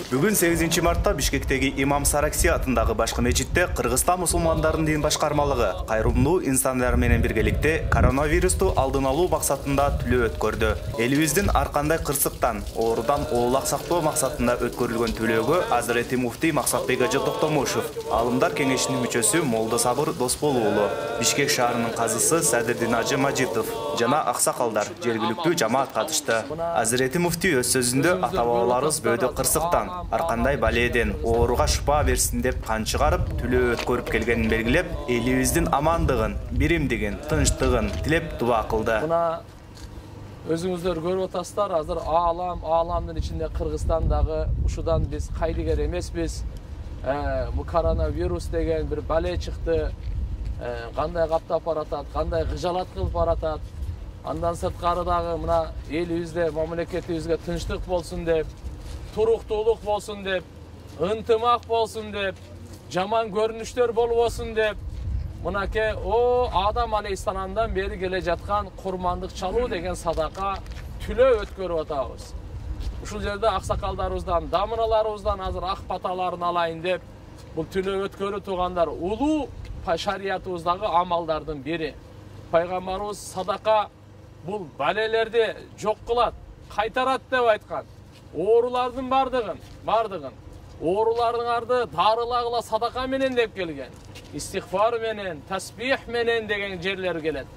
Бүгін 8 мартта Бишкектеги Имам Саракси атындағы башкы мечитте Кыргызстан мусулмандарынын дин башкармалыгы кайрымдуу инсандар менен биргеликте коронавирусту алдын алуу максатында түлөө өткөрдү. Элибиздин ар кандай кырсыктан, оорудан оолак сактоо максатында өткөрүлгөн түлөөгө Азирети муфтий Максатбек Ажы Токтомушев, Алымдар кеңешинин мүчөсү Молдо Сабыр Досбол уулу, Бишкек шаарынын казысы Садырдин Ажы Мажитов жана аксакалдар, жергиликтүү жамаат катышты. Азирети муфтий өз сөзүндө ата-бабаларыбыз бөөдө кырсыктан, ар кандай баледен, ооруга шыпа берсин деп кан чыгарып, түлөө өткөрүп келгенин белгилеп, элибиздин амандыгын, биримдигин, тынчтыгын тилеп дуа кылды. Мына өзүңүздөр көрүп атасыздар, азыр ааламдын ичинде Кыргызстандагы ушудан биз кайдыгер эмеспиз. Бул коронавирус деген бир бале чыкты. Кандай каптап баратат, кандай кыжалат кылып баратат. Андан сырткары дагы мына элибизде, мамлекетибизге тынчтык болсун деп, туруктуулук болсун деп, ынтымак болсун деп, жаман көрүнүштөр болбосун деп, мынакей Адам алейхисаламдан бери келе жаткан курмандык чалуу деген садака түлөө өткөрүп атабыз. Ушул жерде аксакалдарыбыздан, дамыналарыбыздан азыр ак баталарын алайын деп, бул түлөө өткөрүп тургандар улуу шариятыбыздагы амалдардын бири. Пайгамбарыбыз садака бул балелерди жок кылат, кайтарат деп айткан. Оорулардын бардыгын, оорулардыңарды дарылагыла садака менен деп келген. Истигфар менен, тасбих менен деген жерлер келет.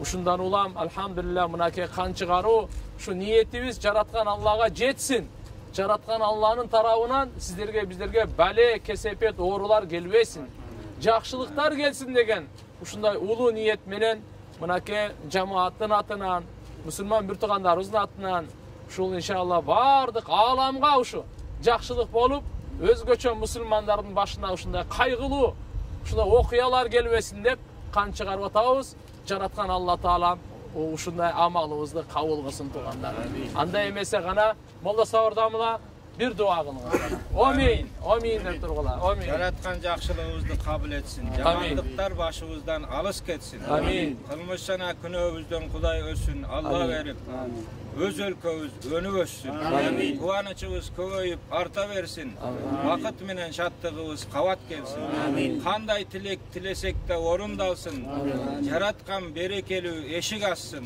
Ушундан улам, алхамдулилlah, мынакей кан чыгаруу, ушу ниетибиз жараткан Аллага жетсин. Жараткан Алланын тарабынан сиздерге, биздерге бале, кесепет, оорулар келбесин. Жакшылыктар келсин деген ушундай улуу ниет менен мынакей жамааттын атынан, мусулман бир туугандарыбыздын атынан ушул иншалла бардык ааламга ушу жакшылык болуп, өзгөчө мусулмандардын башына ушундай кайгылуу, ушундай окуялар келбесин деп кан чыгарып атабыз. Жараткан Алла Таалам ушундай амалыбызды кабыл кылсын туугандар. Андай эмесе гана Молдо Сабыр дамыла bir dua kılın. Amin. Amin деп turgular. Amin. Yaratkan jakşılığımızды kabul etsin. Jamanlıklar başımızdan alış ketsin. Amin. Kılmışsana günөөbüzdөн Kuday ösün. Allah verip. Öz өлkөbüz önü össün. Amin. Kuvanычыбыз көбөйүп арта берсин. Вакыт менен шаттыгыбыз кабат келсин. Кандай тилек тилесек де орундалсын. Жараткан берекелүү эшик ачсын.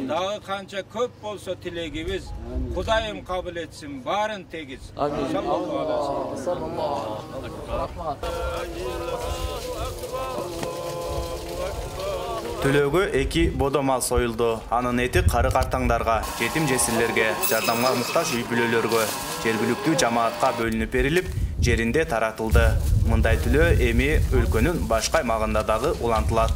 Дагы канча көп болсо тилегибиз Kudayım kabul etsin. Barın tegiz. Amin. Sallallahu aleyhi ve sellem. Түлөөгө 2 бодомал союлду. Анын эти кары картаңдарга, жетим жесирлерге, жардамга муктаж үй бүлөлөргө, жергиликтүү жамаатка бөлүнүп берилип, жеринде таратылды. Мындай түлөө эми өлкөнүн башка аймагында дагы улантылат.